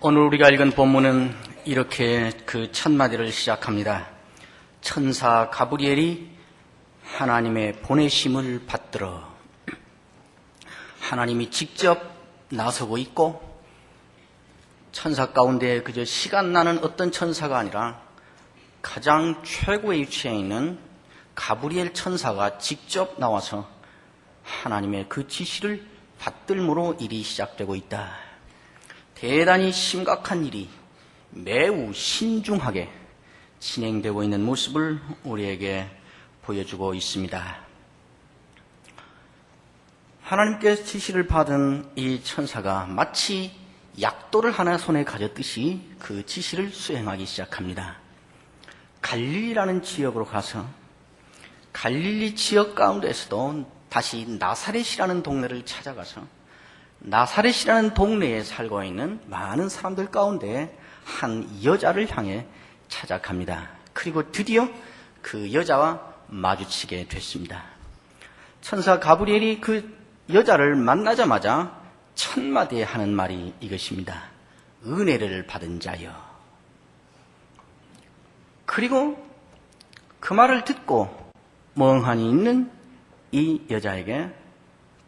오늘 우리가 읽은 본문은 이렇게 그 첫 마디를 시작합니다. 천사 가브리엘이 하나님의 보내심을 받들어. 하나님이 직접 나서고 있고, 천사 가운데 그저 시간 나는 어떤 천사가 아니라 가장 최고의 위치에 있는 가브리엘 천사가 직접 나와서 하나님의 그 지시를 받들므로 일이 시작되고 있다. 대단히 심각한 일이 매우 신중하게 진행되고 있는 모습을 우리에게 보여주고 있습니다. 하나님께 지시를 받은 이 천사가 마치 약도를 하나 손에 가졌듯이 그 지시를 수행하기 시작합니다. 갈릴리라는 지역으로 가서 갈릴리 지역 가운데에서도 다시 나사렛이라는 동네를 찾아가서 나사렛이라는 동네에 살고 있는 많은 사람들 가운데 한 여자를 향해 찾아갑니다. 그리고 드디어 그 여자와 마주치게 됐습니다. 천사 가브리엘이 그 여자를 만나자마자 첫 마디에 하는 말이 이것입니다. 은혜를 받은 자여. 그리고 그 말을 듣고 멍하니 있는 이 여자에게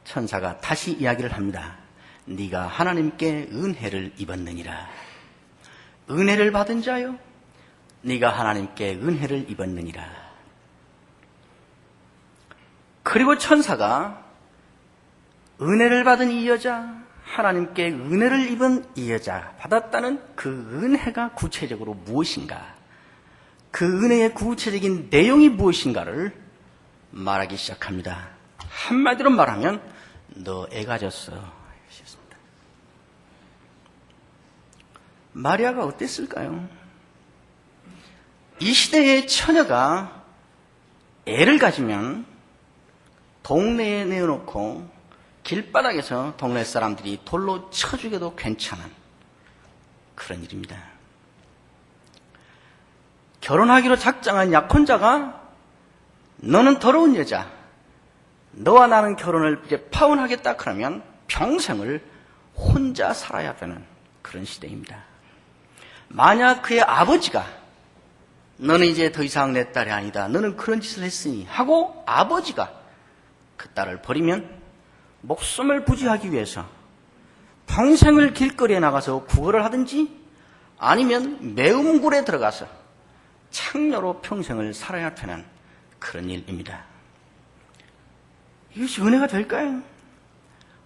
천사가 다시 이야기를 합니다. 네가 하나님께 은혜를 입었느니라. 은혜를 받은 자요, 네가 하나님께 은혜를 입었느니라. 그리고 천사가 은혜를 받은 이 여자, 하나님께 은혜를 입은 이 여자, 받았다는 그 은혜가 구체적으로 무엇인가, 그 은혜의 구체적인 내용이 무엇인가를 말하기 시작합니다. 한마디로 말하면 너 애가 졌어. 이것이었습니다. 마리아가 어땠을까요? 이 시대의 처녀가 애를 가지면 동네에 내어놓고 길바닥에서 동네 사람들이 돌로 쳐 죽여도 괜찮은 그런 일입니다. 결혼하기로 작정한 약혼자가 너는 더러운 여자, 너와 나는 결혼을 이제 파혼하겠다 그러면 평생을 혼자 살아야 되는 그런 시대입니다. 만약 그의 아버지가 너는 이제 더 이상 내 딸이 아니다, 너는 그런 짓을 했으니 하고 아버지가 그 딸을 버리면 목숨을 부지하기 위해서 평생을 길거리에 나가서 구걸을 하든지 아니면 매음굴에 들어가서 창녀로 평생을 살아야 되는 그런 일입니다. 이것이 은혜가 될까요?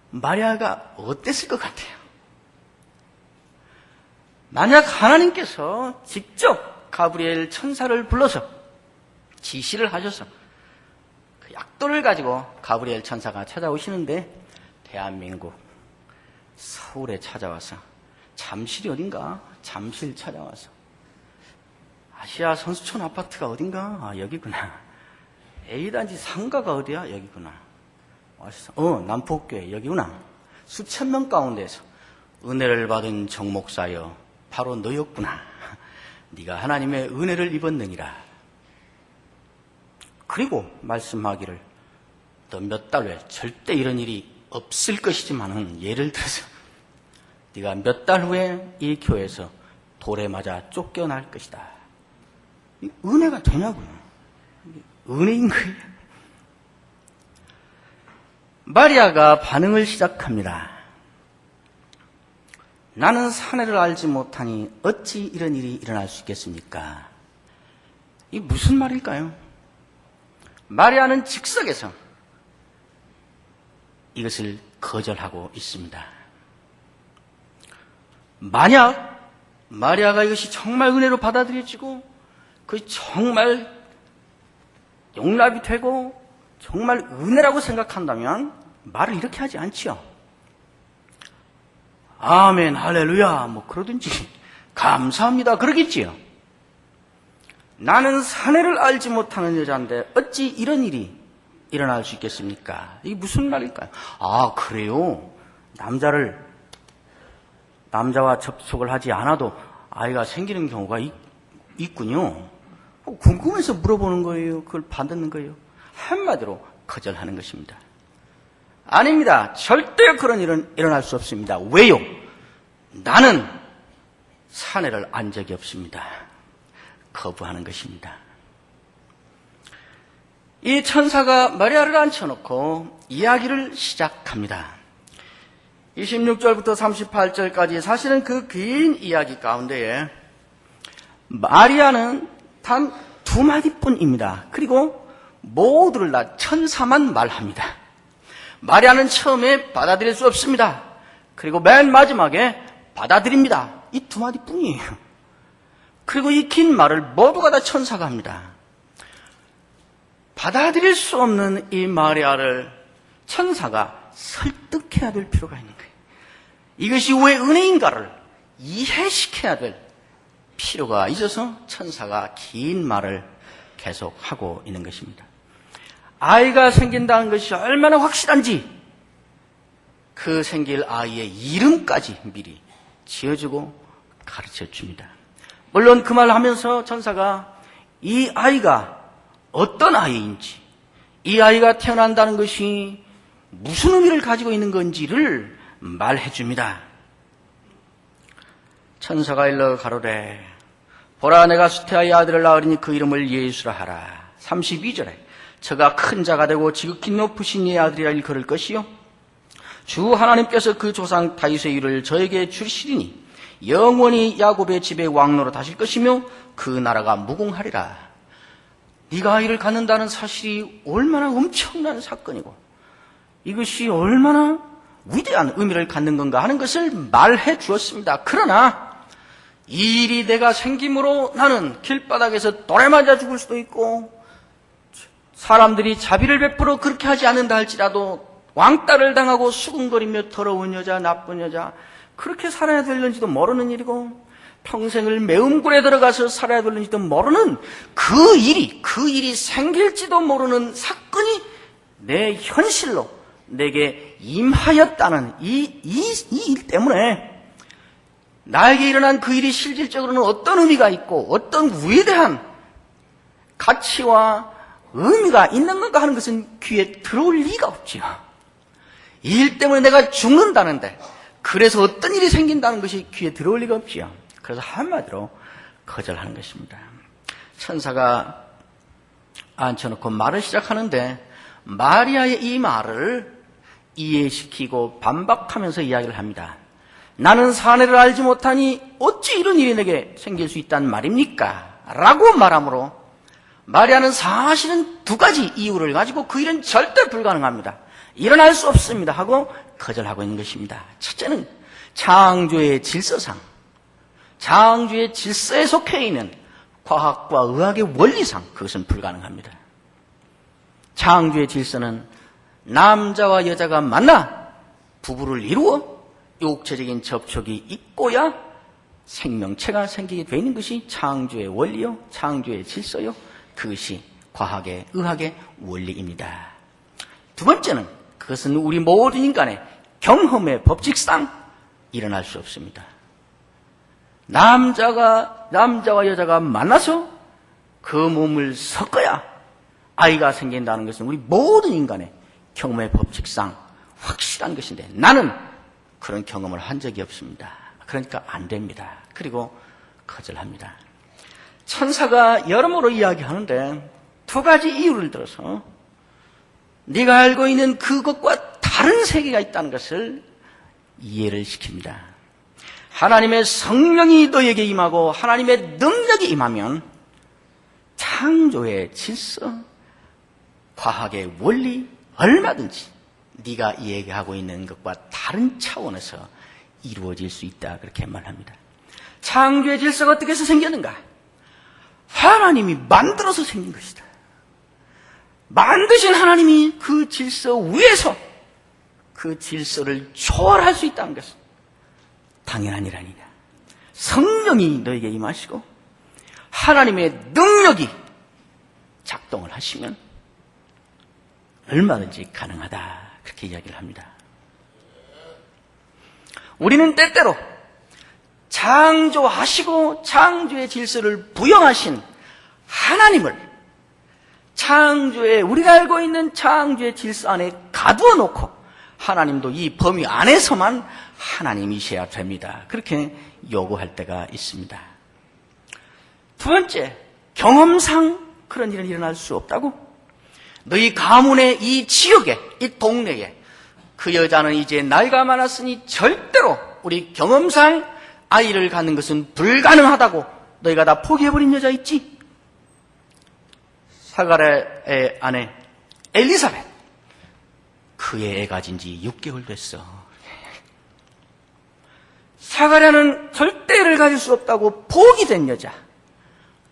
마리아가 어땠을 것 같아요? 만약 하나님께서 직접 가브리엘 천사를 불러서 지시를 하셔서 그 약도를 가지고 가브리엘 천사가 찾아오시는데 대한민국 서울에 찾아와서, 잠실이 어딘가? 잠실 찾아와서 아시아 선수촌 아파트가 어딘가? 아, 여기구나. A단지 상가가 어디야? 여기구나. 남포교회 여기구나. 수천 명 가운데서 은혜를 받은 정목사여, 바로 너였구나. 네가 하나님의 은혜를 입었느니라. 그리고 말씀하기를 너 몇 달 후에 절대 이런 일이 없을 것이지만은, 예를 들어서 네가 몇 달 후에 이 교회에서 돌에 맞아 쫓겨날 것이다. 은혜가 되냐고요? 은혜인 거예요. 마리아가 반응을 시작합니다. 나는 사내를 알지 못하니 어찌 이런 일이 일어날 수 있겠습니까? 이게 무슨 말일까요? 마리아는 즉석에서 이것을 거절하고 있습니다. 만약 마리아가 이것이 정말 은혜로 받아들여지고 그것이 정말 용납이 되고 정말 은혜라고 생각한다면 말을 이렇게 하지 않지요. 아멘, 할렐루야, 뭐 그러든지 감사합니다 그러겠지요. 나는 사내를 알지 못하는 여자인데 어찌 이런 일이 일어날 수 있겠습니까? 이게 무슨 말일까요? 아, 그래요? 남자와 접촉을 하지 않아도 아이가 생기는 경우가 있군요. 궁금해서 물어보는 거예요? 그걸 받는 거예요? 한마디로 거절하는 것입니다. 아닙니다. 절대 그런 일은 일어날 수 없습니다. 왜요? 나는 사내를 안 적이 없습니다. 거부하는 것입니다. 이 천사가 마리아를 앉혀놓고 이야기를 시작합니다. 26절부터 38절까지 사실은 그 긴 이야기 가운데에 마리아는 단 2마디뿐입니다. 그리고 모두를 다 천사만 말합니다. 마리아는 처음에 받아들일 수 없습니다. 그리고 맨 마지막에 받아들입니다. 이 2마디뿐이에요. 그리고 이 긴 말을 모두가 다 천사가 합니다. 받아들일 수 없는 이 마리아를 천사가 설득해야 될 필요가 있는 거예요. 이것이 왜 은혜인가를 이해시켜야 될 필요가 있어서 천사가 긴 말을 계속하고 있는 것입니다. 아이가 생긴다는 것이 얼마나 확실한지 그 생길 아이의 이름까지 미리 지어주고 가르쳐 줍니다. 물론 그 말을 하면서 천사가 이 아이가 어떤 아이인지, 이 아이가 태어난다는 것이 무슨 의미를 가지고 있는 건지를 말해 줍니다. 천사가 일러 가로되 보라 내가 수태하의 아들을 낳으리니 그 이름을 예수라 하라. 32절에 저가 큰 자가 되고 지극히 높으신 이의 아들이라 일컬을 것이요 주 하나님께서 그 조상 다윗의 위를 저에게 주시리니 영원히 야곱의 집에 왕노로 다실 것이며 그 나라가 무궁하리라. 네가 아이를 갖는다는 사실이 얼마나 엄청난 사건이고 이것이 얼마나 위대한 의미를 갖는 건가 하는 것을 말해 주었습니다. 그러나 이 일이 내가 생김으로 나는 길바닥에서 돌에 맞아 죽을 수도 있고 사람들이 자비를 베풀어 그렇게 하지 않는다 할지라도 왕따를 당하고 수군거리며 더러운 여자, 나쁜 여자 그렇게 살아야 될는지도 모르는 일이고 평생을 매음굴에 들어가서 살아야 될는지도 모르는 그 일이 생길지도 모르는 사건이 내 현실로 내게 임하였다는 이 일 때문에 나에게 일어난 그 일이 실질적으로는 어떤 의미가 있고 어떤 위대한 가치와 의미가 있는 건가 하는 것은 귀에 들어올 리가 없지요. 이 일 때문에 내가 죽는다는데 그래서 어떤 일이 생긴다는 것이 귀에 들어올 리가 없지요. 그래서 한마디로 거절하는 것입니다. 천사가 앉혀놓고 말을 시작하는데 마리아의 이 말을 이해시키고 반박하면서 이야기를 합니다. 나는 사내를 알지 못하니 어찌 이런 일이 내게 생길 수 있단 말입니까? 라고 말하므로 마리아는 사실은 2가지 이유를 가지고 그 일은 절대 불가능합니다. 일어날 수 없습니다 하고 거절하고 있는 것입니다. 첫째는 창조의 질서상, 창조의 질서에 속해 있는 과학과 의학의 원리상 그것은 불가능합니다. 창조의 질서는 남자와 여자가 만나 부부를 이루어 육체적인 접촉이 있고야 생명체가 생기게 되어 있는 것이 창조의 원리요, 창조의 질서요. 그것이 과학의, 의학의 원리입니다. 2번째는 그것은 우리 모든 인간의 경험의 법칙상 일어날 수 없습니다. 남자와 여자가 만나서 그 몸을 섞어야 아이가 생긴다는 것은 우리 모든 인간의 경험의 법칙상 확실한 것인데 나는 그런 경험을 한 적이 없습니다. 그러니까 안 됩니다. 그리고 거절합니다. 천사가 여러모로 이야기하는데 2가지 이유를 들어서 네가 알고 있는 그것과 다른 세계가 있다는 것을 이해를 시킵니다. 하나님의 성령이 너에게 임하고 하나님의 능력이 임하면 창조의 질서, 과학의 원리 얼마든지 네가 이야기하고 있는 것과 다른 차원에서 이루어질 수 있다 그렇게 말합니다. 창조의 질서가 어떻게 해서 생겼는가? 하나님이 만들어서 생긴 것이다. 만드신 하나님이 그 질서 위에서 그 질서를 초월할 수 있다는 것은 당연한 일 아니냐. 성령이 너에게 임하시고 하나님의 능력이 작동을 하시면 얼마든지 가능하다 그렇게 이야기를 합니다. 우리는 때때로 창조하시고 창조의 질서를 부여하신 하나님을 우리가 알고 있는 창조의 질서 안에 가두어 놓고 하나님도 이 범위 안에서만 하나님이셔야 됩니다. 그렇게 요구할 때가 있습니다. 두 번째, 경험상 그런 일은 일어날 수 없다고? 너희 가문의 이 지역에, 이 동네에 그 여자는 이제 나이가 많았으니 절대로 우리 경험상 아이를 갖는 것은 불가능하다고 너희가 다 포기해버린 여자 있지? 사가랴의 아내 엘리사벳, 그의 애 가진 지 6개월 됐어. 사가랴는 절대 애를 가질 수 없다고 포기된 여자.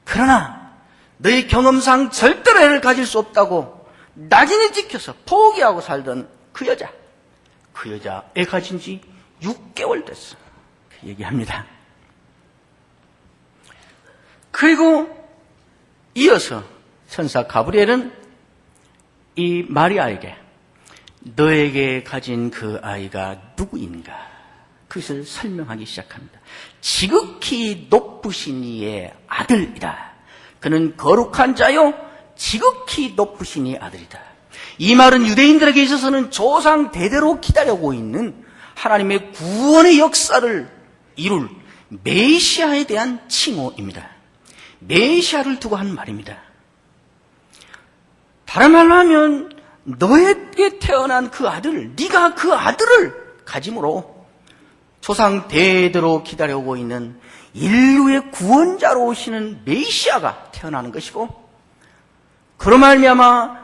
그러나 너희 경험상 절대로 애를 가질 수 없다고 낙인을 찍혀서 포기하고 살던 그 여자 애 가진 지 6개월 됐어. 그 얘기합니다. 그리고 이어서 천사 가브리엘은 이 마리아에게 너에게 가진 그 아이가 누구인가? 그것을 설명하기 시작합니다. 지극히 높으신 이의 아들이다. 그는 거룩한 자요 지극히 높으신 이의 아들이다. 이 말은 유대인들에게 있어서는 조상 대대로 기다려오고 있는 하나님의 구원의 역사를 이룰 메시아에 대한 칭호입니다. 메시아를 두고 한 말입니다. 다른 말로 하면 너에게 태어난 그 아들, 네가 그 아들을 가짐으로 조상 대대로 기다려오고 있는 인류의 구원자로 오시는 메시아가 태어나는 것이고, 그로 말미암아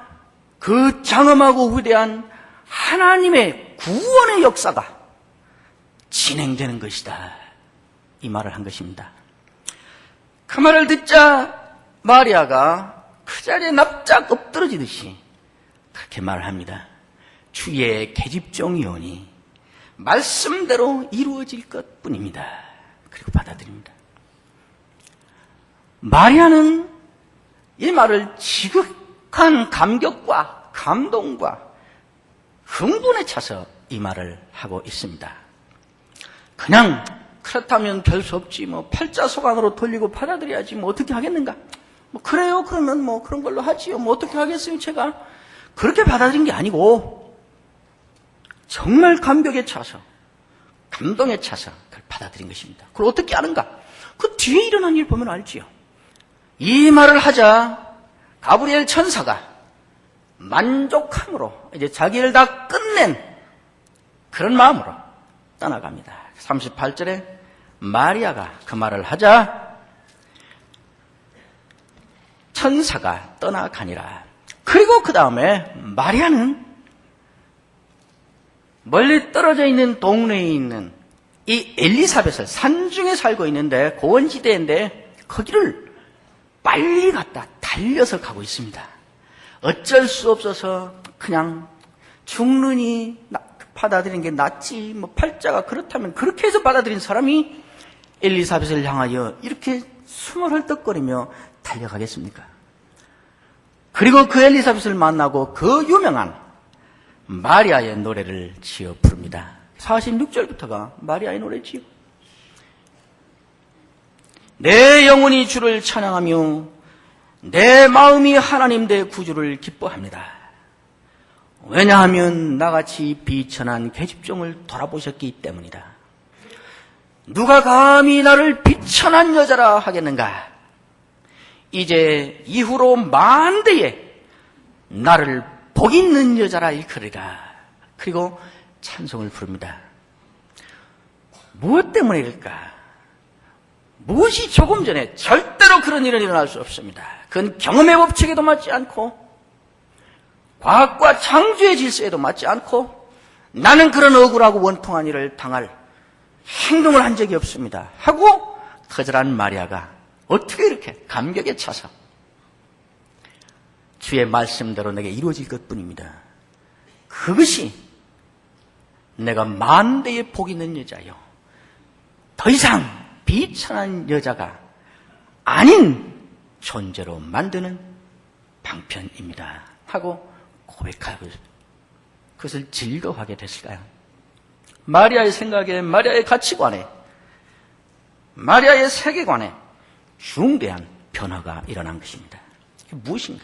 그 장엄하고 위대한 하나님의 구원의 역사가 진행되는 것이다. 이 말을 한 것입니다. 그 말을 듣자 마리아가 그 자리에 납작 엎드러지듯이 그렇게 말을 합니다. 주의 계집종이오니 말씀대로 이루어질 것뿐입니다. 그리고 받아들입니다. 마리아는 이 말을 지극한 감격과 감동과 흥분에 차서 이 말을 하고 있습니다. 그냥 그렇다면 별 수 없지, 팔자소관으로 돌리고 받아들여야지, 어떻게 하겠는가? 그래요? 그러면 그런 걸로 하지요. 어떻게 하겠어요, 제가? 그렇게 받아들인 게 아니고, 정말 감격에 차서, 감동에 차서 그걸 받아들인 것입니다. 그걸 어떻게 아는가? 그 뒤에 일어난 일 보면 알지요. 이 말을 하자, 가브리엘 천사가 만족함으로, 이제 자기를 다 끝낸 그런 마음으로 떠나갑니다. 38절에 마리아가 그 말을 하자 천사가 떠나가니라. 그리고 그 다음에 마리아는 멀리 떨어져 있는 동네에 있는 이 엘리사벳을, 산중에 살고 있는데 고원지대인데 거기를 빨리 갔다 달려서 가고 있습니다. 어쩔 수 없어서 그냥 죽느니 받아들인 게 낫지, 팔자가 그렇다면 그렇게 해서 받아들인 사람이 엘리사벳을 향하여 이렇게 숨을 헐떡거리며 달려가겠습니까? 그리고 그 엘리사벳을 만나고 그 유명한 마리아의 노래를 지어 부릅니다. 46절부터가 마리아의 노래지요. 내 영혼이 주를 찬양하며 내 마음이 하나님 내 구주를 기뻐합니다. 왜냐하면 나같이 비천한 계집종을 돌아보셨기 때문이다. 누가 감히 나를 비천한 여자라 하겠는가? 이제 이후로 만대에 나를 복 있는 여자라 일컬으리라. 그리고 찬송을 부릅니다. 무엇 때문일까? 무엇이 조금 전에 절대로 그런 일은 일어날 수 없습니다. 그건 경험의 법칙에도 맞지 않고 과학과 창조의 질서에도 맞지 않고 나는 그런 억울하고 원통한 일을 당할 행동을 한 적이 없습니다 하고 거절한 마리아가 어떻게 이렇게 감격에 차서 주의 말씀대로 내게 이루어질 것뿐입니다. 그것이 내가 만대의 복 있는 여자요, 더 이상 비천한 여자가 아닌 존재로 만드는 방편입니다 하고 고백하고 그것을 즐거워하게 됐을까요? 마리아의 생각에, 마리아의 가치관에, 마리아의 세계관에 중대한 변화가 일어난 것입니다. 이게 무엇인가?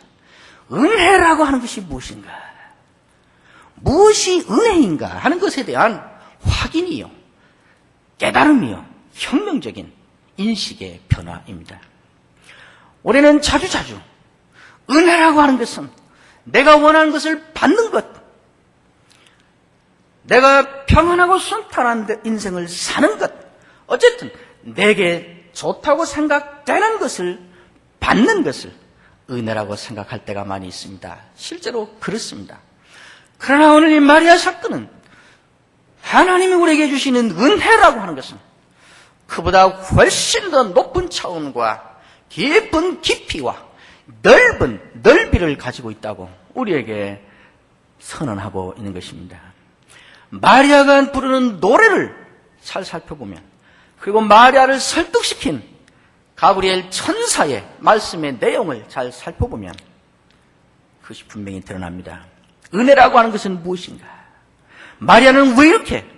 은혜라고 하는 것이 무엇인가? 무엇이 은혜인가 하는 것에 대한 확인이요, 깨달음이요, 혁명적인 인식의 변화입니다. 우리는 자주자주 은혜라고 하는 것은 내가 원하는 것을 받는 것, 내가 평안하고 순탄한 인생을 사는 것, 어쨌든 내게 좋다고 생각되는 것을 받는 것을 은혜라고 생각할 때가 많이 있습니다. 실제로 그렇습니다. 그러나 오늘 이 마리아 사건은 하나님이 우리에게 주시는 은혜라고 하는 것은 그보다 훨씬 더 높은 차원과 깊은 깊이와 넓은 넓이를 가지고 있다고 우리에게 선언하고 있는 것입니다. 마리아가 부르는 노래를 잘 살펴보면, 그리고 마리아를 설득시킨 가브리엘 천사의 말씀의 내용을 잘 살펴보면 그것이 분명히 드러납니다. 은혜라고 하는 것은 무엇인가? 마리아는 왜 이렇게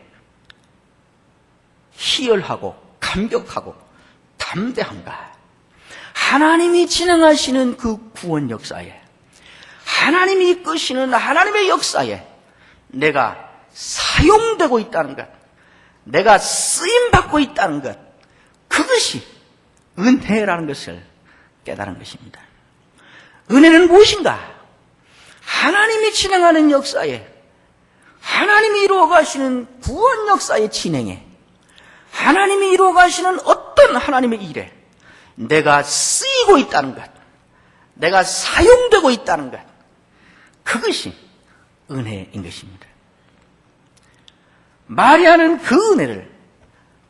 희열하고 감격하고 담대한가? 하나님이 진행하시는 그 구원 역사에, 하나님이 이끄시는 하나님의 역사에 내가 사용되고 있다는 것, 내가 쓰임받고 있다는 것, 그것이 은혜라는 것을 깨달은 것입니다. 은혜는 무엇인가? 하나님이 진행하는 역사에, 하나님이 이루어가시는 구원 역사의 진행에, 하나님이 이루어가시는 어떤 하나님의 일에 내가 쓰이고 있다는 것, 내가 사용되고 있다는 것, 그것이 은혜인 것입니다. 마리아는 그 은혜를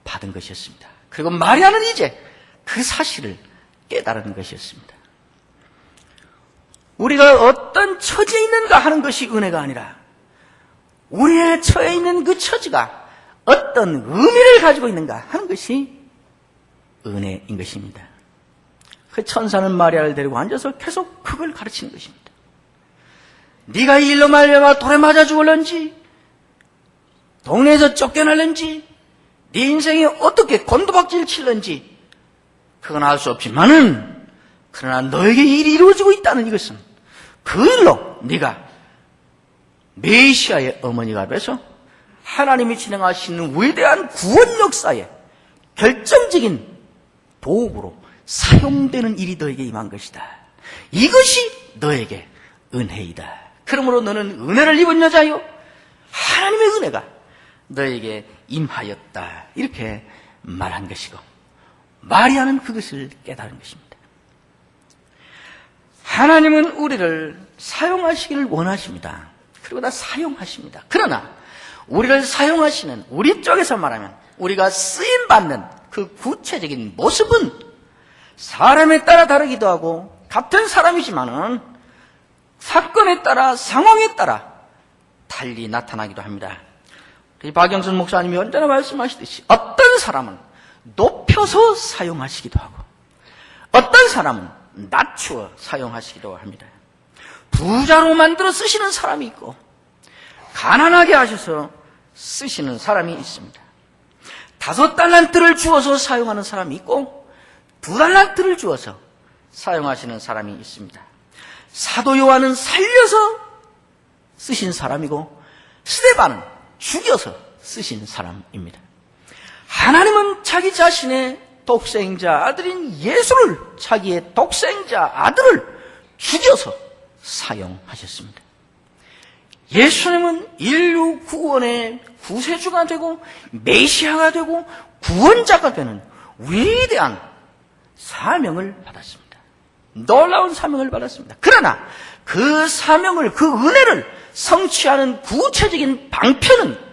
받은 것이었습니다. 그리고 마리아는 이제 그 사실을 깨달은 것이었습니다. 우리가 어떤 처지에 있는가 하는 것이 은혜가 아니라 우리의 처해 있는 그 처지가 어떤 의미를 가지고 있는가 하는 것이 은혜인 것입니다. 그 천사는 마리아를 데리고 앉아서 계속 그걸 가르치는 것입니다. 네가 이 일로 말미암아 돌에 맞아 죽을런지, 동네에서 쫓겨날는지, 네 인생이 어떻게 곤두박질 칠는지 그건 알 수 없지만은, 그러나 너에게 일이 이루어지고 있다는 이것은 그 일로 네가 메시아의 어머니가 돼서 하나님이 진행하시는 위대한 구원 역사에 결정적인 도구로 사용되는 일이 너에게 임한 것이다. 이것이 너에게 은혜이다. 그러므로 너는 은혜를 입은 여자요, 하나님의 은혜가 너에게 임하였다. 이렇게 말한 것이고, 마리아는 그것을 깨달은 것입니다. 하나님은 우리를 사용하시기를 원하십니다. 그리고 다 사용하십니다. 그러나 우리를 사용하시는, 우리 쪽에서 말하면 우리가 쓰임받는 그 구체적인 모습은 사람에 따라 다르기도 하고, 같은 사람이지만은 사건에 따라, 상황에 따라 달리 나타나기도 합니다. 박영선 목사님이 언제나 말씀하시듯이 어떤 사람은 높여서 사용하시기도 하고 어떤 사람은 낮추어 사용하시기도 합니다. 부자로 만들어 쓰시는 사람이 있고 가난하게 하셔서 쓰시는 사람이 있습니다. 5달란트를 주어서 사용하는 사람이 있고 2달란트를 주어서 사용하시는 사람이 있습니다. 사도 요한은 살려서 쓰신 사람이고 스데반은 죽여서 쓰신 사람입니다. 하나님은 자기 자신의 독생자 아들인 예수를, 자기의 독생자 아들을 죽여서 사용하셨습니다. 예수님은 인류 구원의 구세주가 되고 메시아가 되고 구원자가 되는 위대한 사명을 받았습니다. 놀라운 사명을 받았습니다. 그러나 그 사명을, 그 은혜를 성취하는 구체적인 방편은,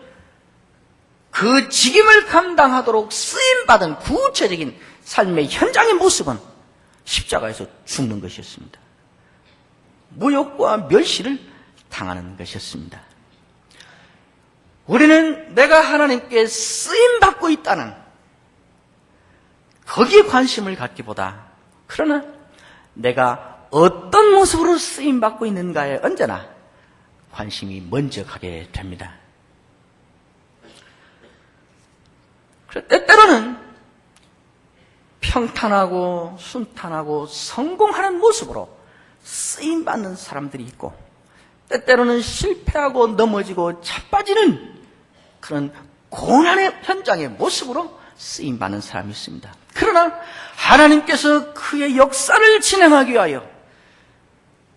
그 직임을 감당하도록 쓰임받은 구체적인 삶의 현장의 모습은 십자가에서 죽는 것이었습니다. 모욕과 멸시를 당하는 것이었습니다. 우리는 내가 하나님께 쓰임받고 있다는 거기에 관심을 갖기보다, 그러나 내가 어떤 모습으로 쓰임받고 있는가에 언제나 관심이 먼저 가게 됩니다. 때때로는 평탄하고 순탄하고 성공하는 모습으로 쓰임받는 사람들이 있고, 때때로는 실패하고 넘어지고 자빠지는 그런 고난의 현장의 모습으로 쓰임받는 사람이 있습니다. 그러나 하나님께서 그의 역사를 진행하기 위하여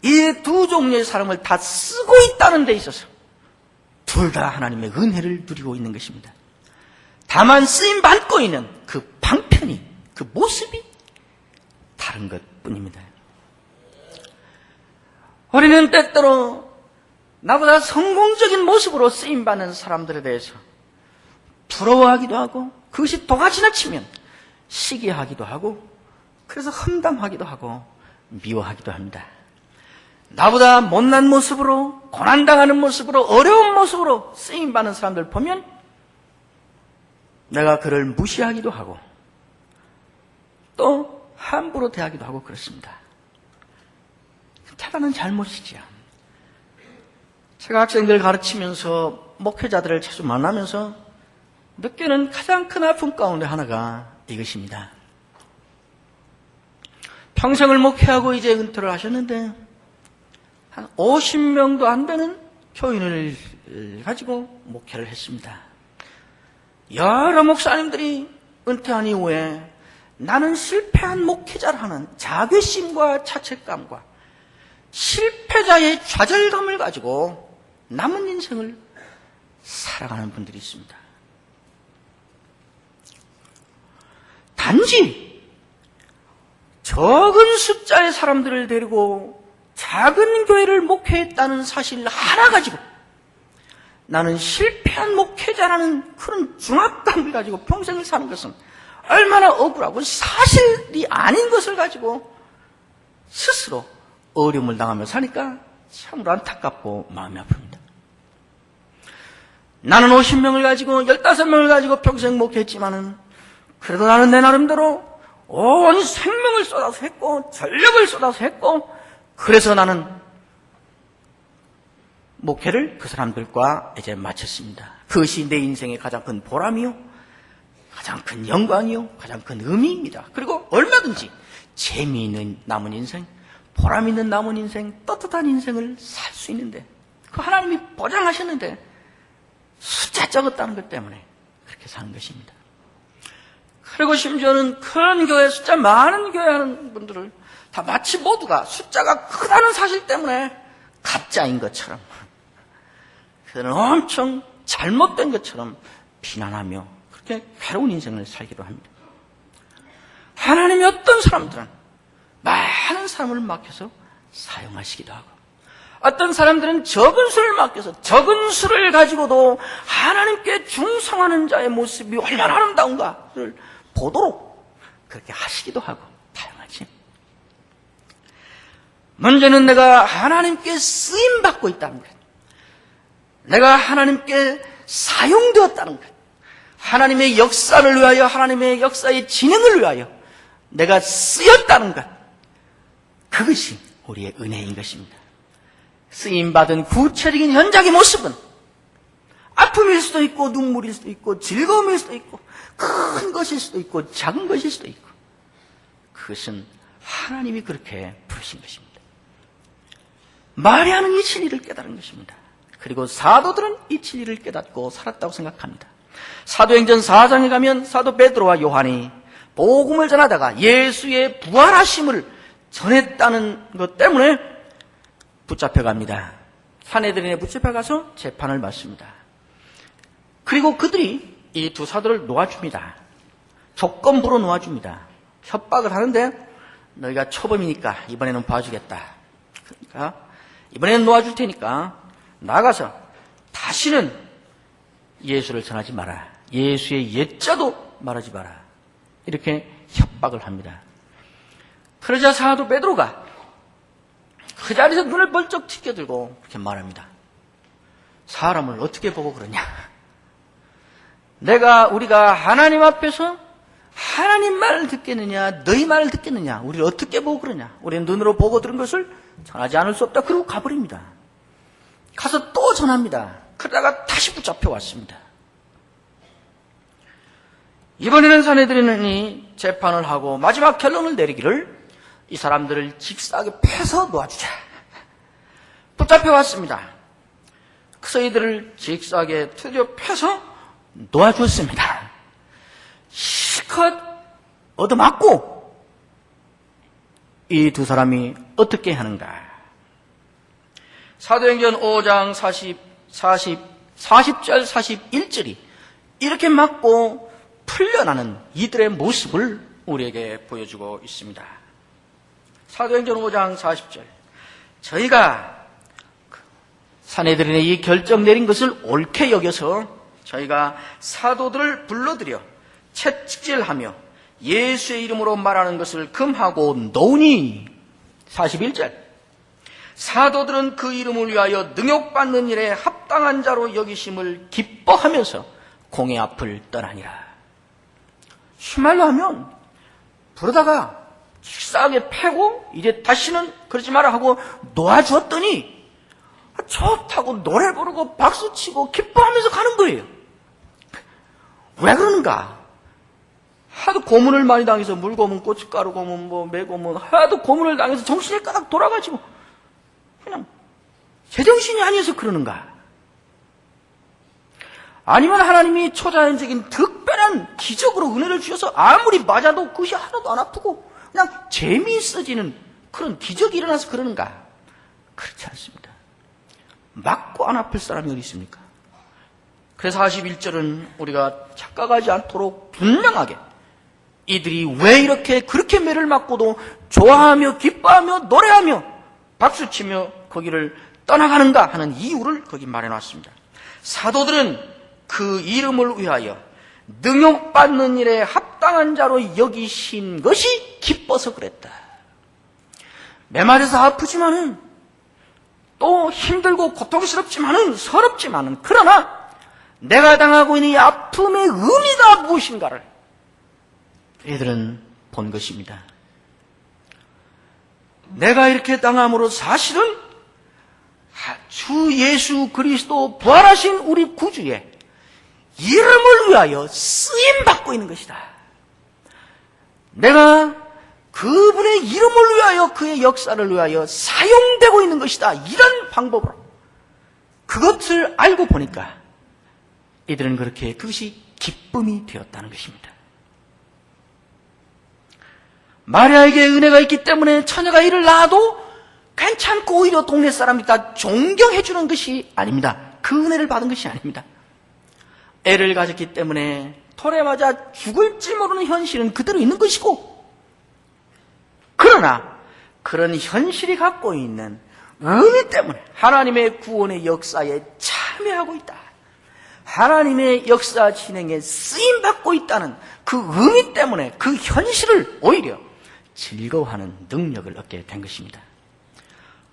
이 두 종류의 사람을 다 쓰고 있다는 데 있어서 둘 다 하나님의 은혜를 누리고 있는 것입니다. 다만 쓰임받고 있는 그 방편이, 그 모습이 다른 것뿐입니다. 우리는 때때로 나보다 성공적인 모습으로 쓰임받는 사람들에 대해서 부러워하기도 하고, 그것이 도가 지나치면 시기하기도 하고, 그래서 험담하기도 하고 미워하기도 합니다. 나보다 못난 모습으로, 고난당하는 모습으로, 어려운 모습으로 쓰임받는 사람들 보면 내가 그를 무시하기도 하고 또 함부로 대하기도 하고 그렇습니다. 대단한 잘못이지요. 제가 학생들 가르치면서 목회자들을 자주 만나면서 느끼는 가장 큰 아픔 가운데 하나가 이것입니다. 평생을 목회하고 이제 은퇴를 하셨는데 한 50명도 안 되는 교인을 가지고 목회를 했습니다. 여러 목사님들이 은퇴한 이후에 나는 실패한 목회자라는 자괴심과 자책감과 실패자의 좌절감을 가지고 남은 인생을 살아가는 분들이 있습니다. 단지 적은 숫자의 사람들을 데리고 작은 교회를 목회했다는 사실 하나 가지고 나는 실패한 목회자라는 그런 중압감을 가지고 평생을 사는 것은 얼마나 억울하고 사실이 아닌 것을 가지고 스스로 어려움을 당하며 사니까 참으로 안타깝고 마음이 아픕니다. 나는 50명을 가지고 15명을 가지고 평생 목회했지만은 그래도 나는 내 나름대로 온 생명을 쏟아서 했고 전력을 쏟아서 했고, 그래서 나는 목회를 그 사람들과 이제 마쳤습니다. 그것이 내 인생의 가장 큰 보람이요, 가장 큰 영광이요, 가장 큰 의미입니다. 그리고 얼마든지 재미있는 남은 인생, 보람 있는 남은 인생, 떳떳한 인생을 살 수 있는데, 그 하나님이 보장하셨는데 숫자 적었다는 것 때문에 그렇게 사는 것입니다. 그리고 심지어는 큰 교회, 숫자 많은 교회 하는 분들을 다 마치 모두가 숫자가 크다는 사실 때문에 가짜인 것처럼, 그들은 엄청 잘못된 것처럼 비난하며 그렇게 괴로운 인생을 살기도 합니다. 하나님이 어떤 사람들은 많은 사람을 맡겨서 사용하시기도 하고, 어떤 사람들은 적은 수를 맡겨서 적은 수를 가지고도 하나님께 충성하는 자의 모습이 얼마나 아름다운가를 보도록 그렇게 하시기도 하고 다양하지. 문제는 내가 하나님께 쓰임받고 있다는 것, 내가 하나님께 사용되었다는 것, 하나님의 역사를 위하여, 하나님의 역사의 진행을 위하여 내가 쓰였다는 것, 그것이 우리의 은혜인 것입니다. 쓰임받은 구체적인 현장의 모습은 아픔일 수도 있고 눈물일 수도 있고 즐거움일 수도 있고 큰 것일 수도 있고 작은 것일 수도 있고, 그것은 하나님이 그렇게 부르신 것입니다. 마리아는 이 진리를 깨달은 것입니다. 그리고 사도들은 이 진리를 깨닫고 살았다고 생각합니다. 사도행전 4장에 가면 사도 베드로와 요한이 복음을 전하다가 예수의 부활하심을 전했다는 것 때문에 붙잡혀갑니다. 산헤드린에 붙잡혀가서 재판을 받습니다. 그리고 그들이 이 두 사도를 놓아줍니다. 조건부로 놓아줍니다. 협박을 하는데 너희가 초범이니까 이번에는 봐주겠다. 그러니까 이번에는 놓아줄 테니까 나가서 다시는 예수를 전하지 마라. 예수의 옛자도 말하지 마라. 이렇게 협박을 합니다. 그러자 사도 베드로가 그 자리에서 눈을 번쩍 튀겨들고 그렇게 말합니다. 사람을 어떻게 보고 그러냐? 우리가 하나님 앞에서 하나님 말을 듣겠느냐, 너희 말을 듣겠느냐, 우리를 어떻게 보고 그러냐? 우리는 눈으로 보고 들은 것을 전하지 않을 수 없다. 그러고 가버립니다. 가서 또 전합니다. 그러다가 다시 붙잡혀 왔습니다. 이번에는 산헤드린이 재판을 하고 마지막 결론을 내리기를 이 사람들을 집사하게 패서 놓아주자. 붙잡혀왔습니다. 그래서 이들을 직사하게 드디어 패서 놓아주었습니다. 실컷 얻어맞고 이 두 사람이 어떻게 하는가? 사도행전 5장 40절 41절이 이렇게 맞고 풀려나는 이들의 모습을 우리에게 보여주고 있습니다. 사도행전 5장 40절, 저희가 사내들인의 이 결정 내린 것을 옳게 여겨서 저희가 사도들을 불러들여 채찍질하며 예수의 이름으로 말하는 것을 금하고 놓으니. 41절, 사도들은 그 이름을 위하여 능욕받는 일에 합당한 자로 여기심을 기뻐하면서 공의 앞을 떠나니라. 휘말로 하면 부르다가 식사하게 패고 이제 다시는 그러지 마라 하고 놓아주었더니 좋다고 노래 부르고 박수치고 기뻐하면서 가는 거예요. 왜 그러는가? 하도 고문을 많이 당해서, 물고문, 고춧가루 고문, 매고문, 하도 고문을 당해서 정신이 까닥 돌아가지고 그냥 제정신이 아니어서 그러는가? 아니면 하나님이 초자연적인 특별한 기적으로 은혜를 주셔서 아무리 맞아도 그것이 하나도 안 아프고 그냥 재미있어지는 그런 기적이 일어나서 그러는가? 그렇지 않습니다. 맞고 안 아플 사람이 어디 있습니까? 그래서 41절은 우리가 착각하지 않도록 분명하게 이들이 왜 이렇게 그렇게 매를 맞고도 좋아하며 기뻐하며 노래하며 박수치며 거기를 떠나가는가 하는 이유를 거기 말해놨습니다. 사도들은 그 이름을 위하여 능욕받는 일에 합당한 자로 여기신 것이 기뻐서 그랬다. 매 맞아서 아프지만은 또 힘들고 고통스럽지만은 서럽지만은 그러나 내가 당하고 있는 이 아픔의 의미가 무엇인가를 애들은 본 것입니다. 내가 이렇게 당함으로 사실은 주 예수 그리스도 부활하신 우리 구주의 이름을 위하여 쓰임받고 있는 것이다. 내가 그분의 이름을 위하여 그의 역사를 위하여 사용되고 있는 것이다. 이런 방법으로 그것을 알고 보니까 이들은 그렇게 그것이 기쁨이 되었다는 것입니다. 마리아에게 은혜가 있기 때문에 처녀가 이를 낳아도 괜찮고 오히려 동네 사람이 다 존경해 주는 것이 아닙니다. 그 은혜를 받은 것이 아닙니다. 애를 가졌기 때문에 돌에 맞아 죽을지 모르는 현실은 그대로 있는 것이고, 그러나 그런 현실이 갖고 있는 의미 때문에 하나님의 구원의 역사에 참여하고 있다. 하나님의 역사 진행에 쓰임받고 있다는 그 의미 때문에 그 현실을 오히려 즐거워하는 능력을 얻게 된 것입니다.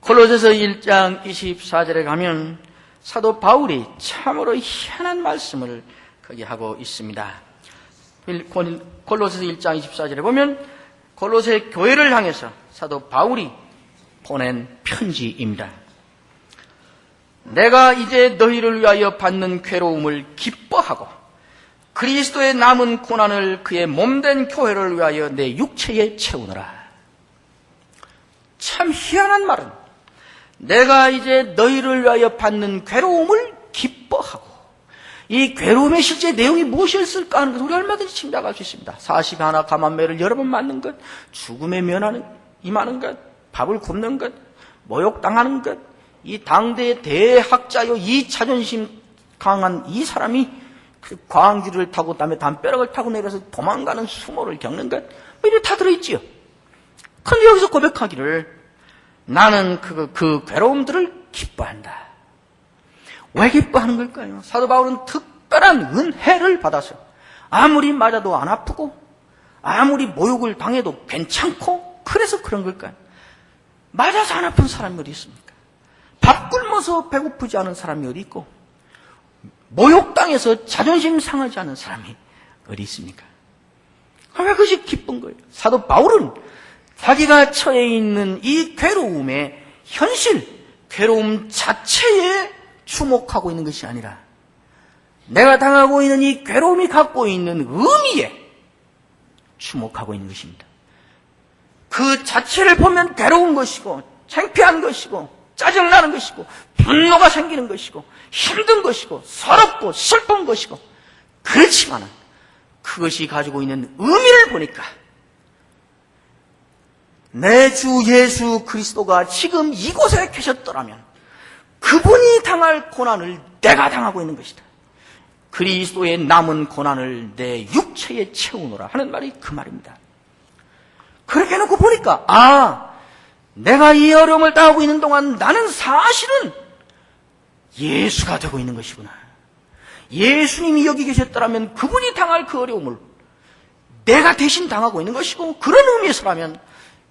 골로새서 1장 24절에 가면 사도 바울이 참으로 희한한 말씀을 거기 하고 있습니다. 골로새서 1장 24절에 보면 골로새 교회를 향해서 사도 바울이 보낸 편지입니다. 내가 이제 너희를 위하여 받는 괴로움을 기뻐하고 그리스도의 남은 고난을 그의 몸된 교회를 위하여 내 육체에 채우느라. 참 희한한 말은 내가 이제 너희를 위하여 받는 괴로움을 기뻐하고, 이 괴로움의 실제 내용이 무엇이었을까 하는 것을 우리 얼마든지 짐작할 수 있습니다. 41 감암매를 여러 번 맞는 것, 죽음에 임하는 것, 밥을 굶는 것, 모욕당하는 것, 이 당대의 대학자요 이 자존심 강한 이 사람이 그 광주를 타고 그다음에 담벼락을 타고 내려서 도망가는 수모를 겪는 것, 이게 다 들어있지요. 그런데 여기서 고백하기를 나는 그 괴로움들을 기뻐한다. 왜 기뻐하는 걸까요? 사도 바울은 특별한 은혜를 받아서 아무리 맞아도 안 아프고 아무리 모욕을 당해도 괜찮고 그래서 그런 걸까요? 맞아서 안 아픈 사람이 어디 있습니까? 밥 굶어서 배고프지 않은 사람이 어디 있고 모욕당해서 자존심 상하지 않은 사람이 어디 있습니까? 왜 그것이 기쁜 거예요? 사도 바울은 자기가 처해 있는 이 괴로움의 현실, 괴로움 자체에 주목하고 있는 것이 아니라 내가 당하고 있는 이 괴로움이 갖고 있는 의미에 주목하고 있는 것입니다. 그 자체를 보면 괴로운 것이고 창피한 것이고 짜증나는 것이고 분노가 생기는 것이고 힘든 것이고 서럽고 슬픈 것이고, 그렇지만 그것이 가지고 있는 의미를 보니까 내 주 예수 그리스도가 지금 이곳에 계셨더라면 그분이 당할 고난을 내가 당하고 있는 것이다. 그리스도의 남은 고난을 내 육체에 채우노라 하는 말이 그 말입니다. 그렇게 해놓고 보니까 내가 이 어려움을 당하고 있는 동안 나는 사실은 예수가 되고 있는 것이구나. 예수님이 여기 계셨더라면 그분이 당할 그 어려움을 내가 대신 당하고 있는 것이고, 그런 의미에서라면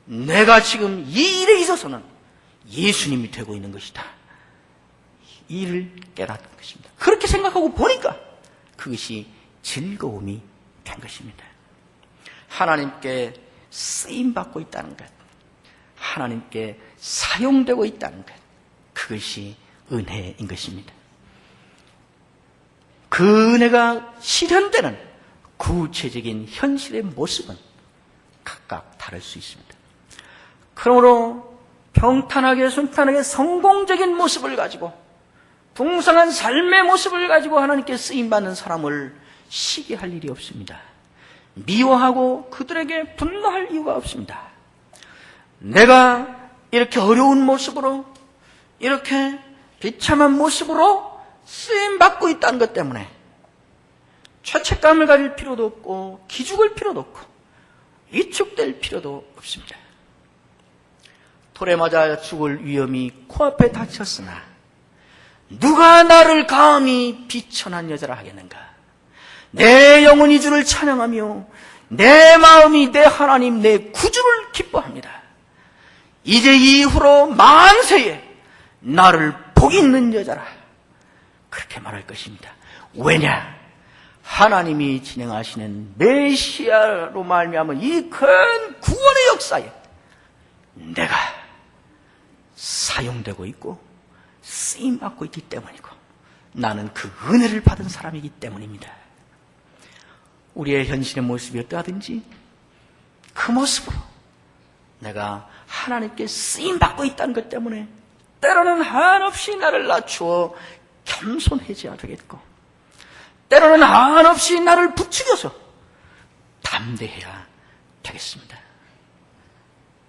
내가 지금 이 일에 있어서는 예수님이 되고 있는 것이다. 이 일을 깨닫는 것입니다. 그렇게 생각하고 보니까 그것이 즐거움이 된 것입니다. 하나님께 쓰임받고 있다는 것, 하나님께 사용되고 있다는 것, 그것이 은혜인 것입니다. 그 은혜가 실현되는 구체적인 현실의 모습은 각각 다를 수 있습니다. 그러므로 평탄하게 순탄하게 성공적인 모습을 가지고 풍성한 삶의 모습을 가지고 하나님께 쓰임받는 사람을 시기할 일이 없습니다. 미워하고 그들에게 분노할 이유가 없습니다. 내가 이렇게 어려운 모습으로, 이렇게 비참한 모습으로 쓰임받고 있다는 것 때문에 죄책감을 가질 필요도 없고 기죽을 필요도 없고 위축될 필요도 없습니다. 돌에 맞아 죽을 위험이 코앞에 닥쳤으나 누가 나를 감히 비천한 여자라 하겠는가. 내 영혼이 주를 찬양하며 내 마음이 내 하나님 내 구주를 기뻐합니다. 이제 이후로 만세에 나를 복 있는 여자라, 그렇게 말할 것입니다. 왜냐? 하나님이 진행하시는 메시아로 말미암은 이 큰 구원의 역사에 내가 사용되고 있고 쓰임받고 있기 때문이고, 나는 그 은혜를 받은 사람이기 때문입니다. 우리의 현실의 모습이 어떠하든지 그 모습으로 내가 하나님께 쓰임받고 있다는 것 때문에 때로는 한없이 나를 낮추어 겸손해져야 되겠고, 때로는 한없이 나를 부추겨서 담대해야 되겠습니다.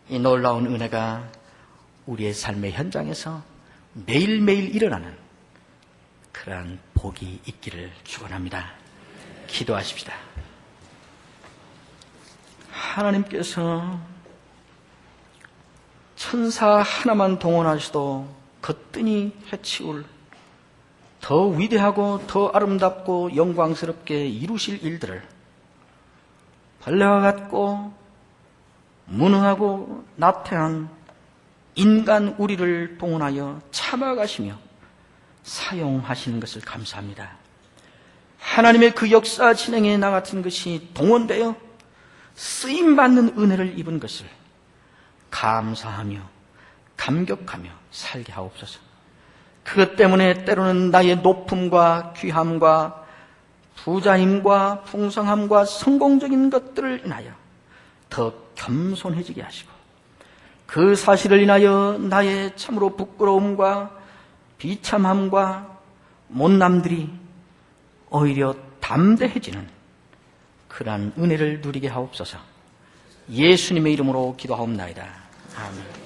이 놀라운 은혜가 우리의 삶의 현장에서 매일매일 일어나는 그러한 복이 있기를 축원합니다. 기도하십시다. 하나님께서 천사 하나만 동원하셔도 거뜬히 해치울 더 위대하고 더 아름답고 영광스럽게 이루실 일들을 벌레와 같고 무능하고 나태한 인간 우리를 동원하여 참아가시며 사용하시는 것을 감사합니다. 하나님의 그 역사 진행에 나 같은 것이 동원되어 쓰임받는 은혜를 입은 것을 감사하며 감격하며 살게 하옵소서. 그것 때문에 때로는 나의 높음과 귀함과 부자임과 풍성함과 성공적인 것들을 인하여 더 겸손해지게 하시고, 그 사실을 인하여 나의 참으로 부끄러움과 비참함과 못남들이 오히려 담대해지는 그러한 은혜를 누리게 하옵소서. 예수님의 이름으로 기도하옵나이다. 아멘.